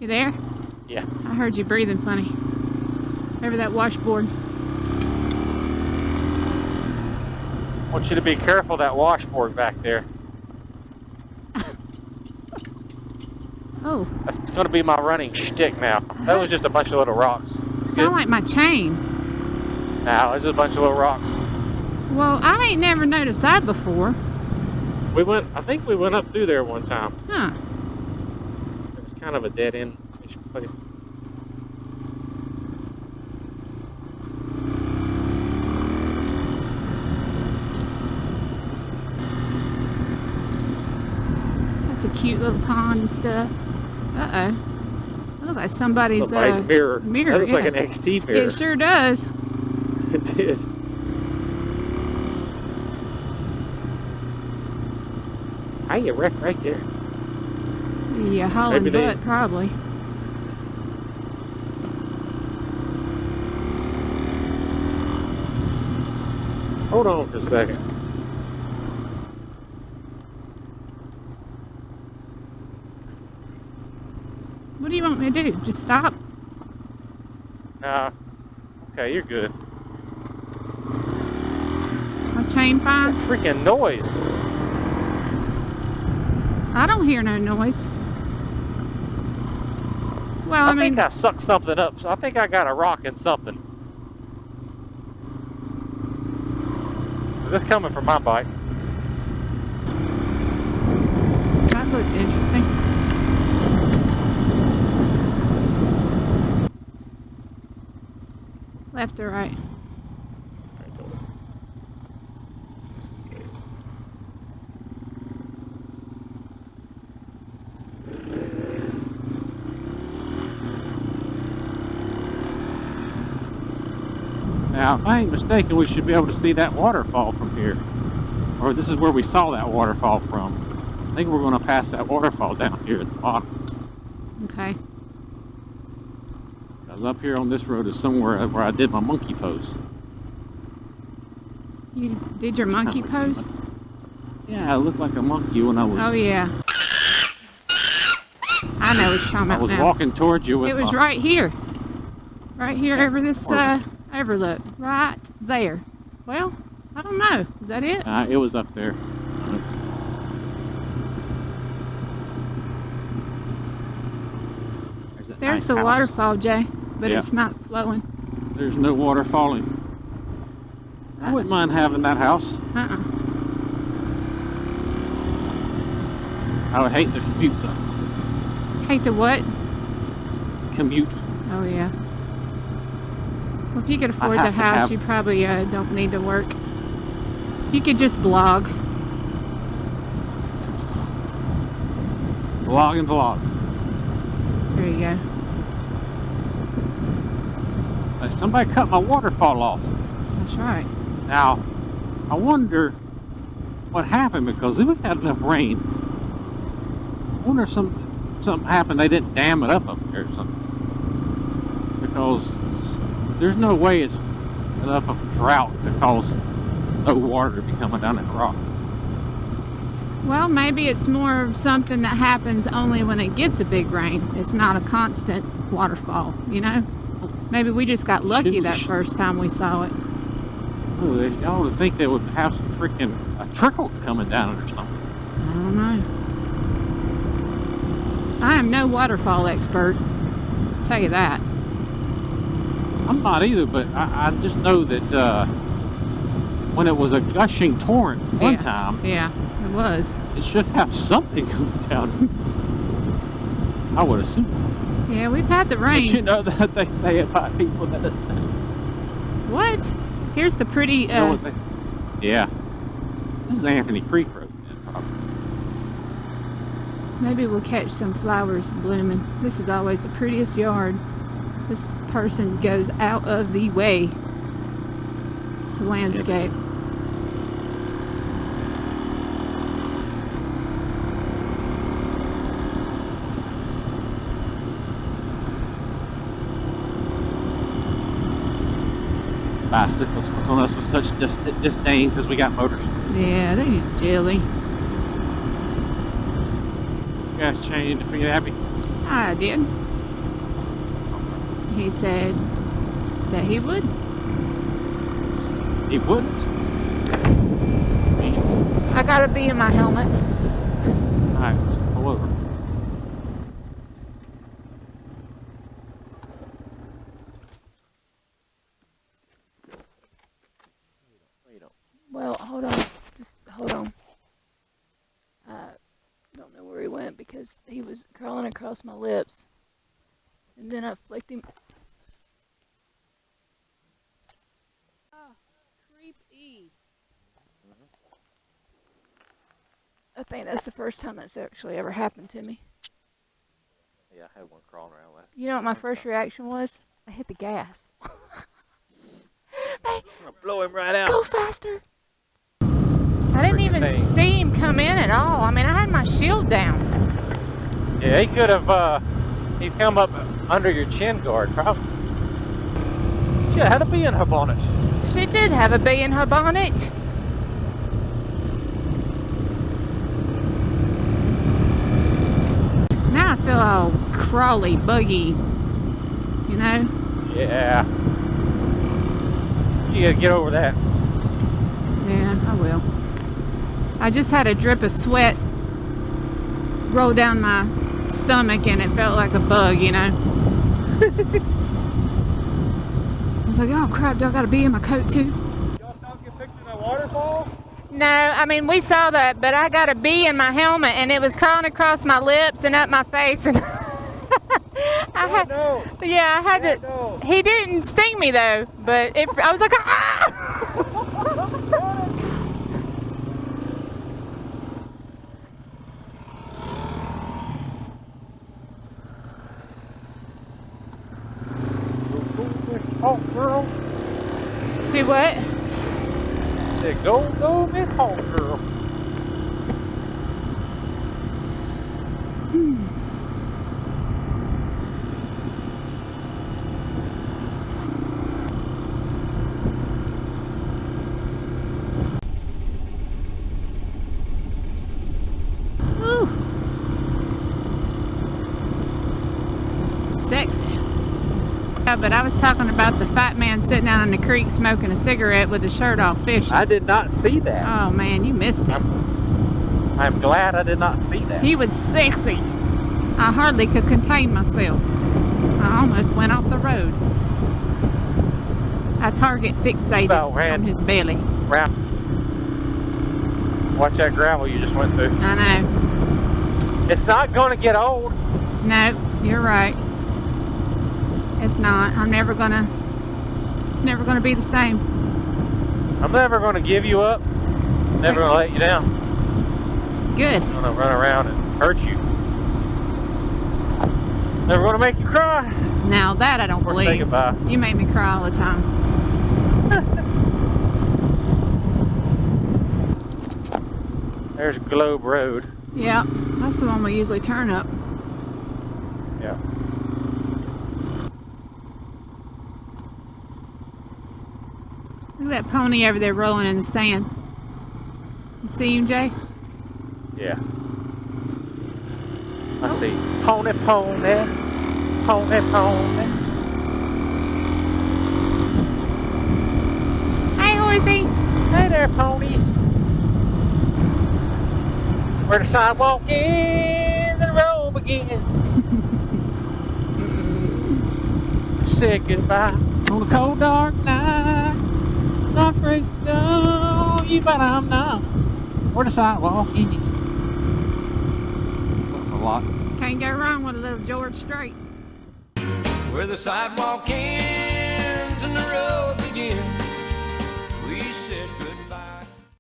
You there? Yeah. I heard you breathing funny. Over that washboard. I want you to be careful of that washboard back there. Oh. That's going to be my running shtick now. That was just a bunch of little rocks. Sound like my chain. No, it's just a bunch of little rocks. Well, I ain't never noticed that before. I think we went up through there one time. Huh. It was kind of a dead end place. That's a cute little pond and stuff. Uh-oh. It looks like somebody's mirror. That looks like an yeah. XT mirror. It sure does. It did. How you wreck right there? Yeah, hauling butt, probably. Hold on for a second. What do you want me to do? Just stop? Okay, you're good. My chain fine? That freaking noise. I don't hear no noise. Well, I think I sucked something up. So I think I got a rock in something. Is this coming from my bike? That looked interesting. Left or right? Now, if I ain't mistaken, we should be able to see that waterfall from here. Or this is where we saw that waterfall from. I think we're going to pass that waterfall down here at the bottom. Okay. Because up here on this road is somewhere where I did my monkey pose. You did your monkey pose? Yeah, I looked like a monkey when I was... Oh, yeah. I know what you're talking about. I was walking towards you with it was right here. Right here over this overlook. Right there. Well, I don't know. Is that it? It was up there. There's the waterfall, Jay, but it's not flowing. There's no water falling. I wouldn't mind having that house. I would hate the commute though. Hate the what? Commute. Oh yeah. Well, if you could afford the house, you probably don't need to work. You could just blog. Blog and vlog. There you go. Hey, somebody cut my waterfall off. That's right. Now, I wonder what happened, because we've had enough rain. I wonder if something happened. They didn't dam it up there or something. Because there's no way it's enough of a drought to cause no water to be coming down that rock. Well, maybe it's more of something that happens only when it gets a big rain. It's not a constant waterfall, you know? Maybe we just got lucky that first time we saw it. Oh, y'all would think they would have some freaking a trickle coming down or something. I don't know. I am no waterfall expert. I'll tell you that. I'm not either, but I just know that when it was a gushing torrent one time. Yeah, it was. It should have something coming down. I would assume. Yeah, we've had the rain. But you know that they say about people that it's what? Here's the pretty... You know what yeah. This is Anthony Creek Road. Maybe we'll catch some flowers blooming. This is always the prettiest yard. This person goes out of the way to landscape. Yep. Bicycles look on us with such disdain because we got motors. Yeah, they just jelly. You guys changed to figure happy? I did. he said that he would. He wouldn't. I gotta be in my helmet. Alright, let's pull over. Well, hold on. Just hold on. I don't know where he went because he was crawling across my lips. And then I flicked him. Oh, creepy. I think that's the first time that's actually ever happened to me. Yeah, I had one crawling around last. You know what my first reaction was? I hit the gas. Hey, I'm gonna blow him right out. go faster! I didn't even see him come in at all. I mean, I had my shield down. Yeah, he could have, he'd come up under your chin guard, probably. She had a bee in her bonnet. She did have a bee in her bonnet. Now I feel all crawly, buggy, you know? Yeah. You gotta get over that. Yeah, I will. I just had a drip of sweat roll down my stomach and it felt like a bug, you know? I was like, oh crap, do I gotta be in my coat too? Y'all thought you fixing a waterfall? No, I mean, we saw that, but I got a bee in my helmet and it was crawling across my lips and up my face. And I had to. He didn't sting me though, but I was like, ah! Oh, girl. Do what? Said, go, Miss Hawk Girl. Ooh. Sexy. Yeah, but I was talking about the fat man sitting down in the creek smoking a cigarette with his shirt off fishing. I did not see that. Oh man, you missed it. I'm glad I did not see that. He was sexy. I hardly could contain myself. I almost went off the road. I target fixated on his belly. Watch that gravel you just went through. I know. It's not going to get old. No, you're right. It's not. It's never gonna be the same. I'm never going to give you up. Never going to let you down. Good. I'm going to run around and hurt you. Never going to make you cry. Now that I don't Or believe. say goodbye. You make me cry all the time. There's Globe Road. Yeah, that's the one we usually turn up. Yeah. Look at that pony over there rolling in the sand. You see him, Jay? Yeah. I see. Pony, pony. Pony, pony. Hey, horsey. Hey there, ponies. Where the sidewalk ends and the road begins. Say goodbye on a cold dark night. Not afraid to go, you but I'm not. Where the sidewalk ends. Something a lot. Can't go wrong with a little George Strait. Where the sidewalk ends and the road begins.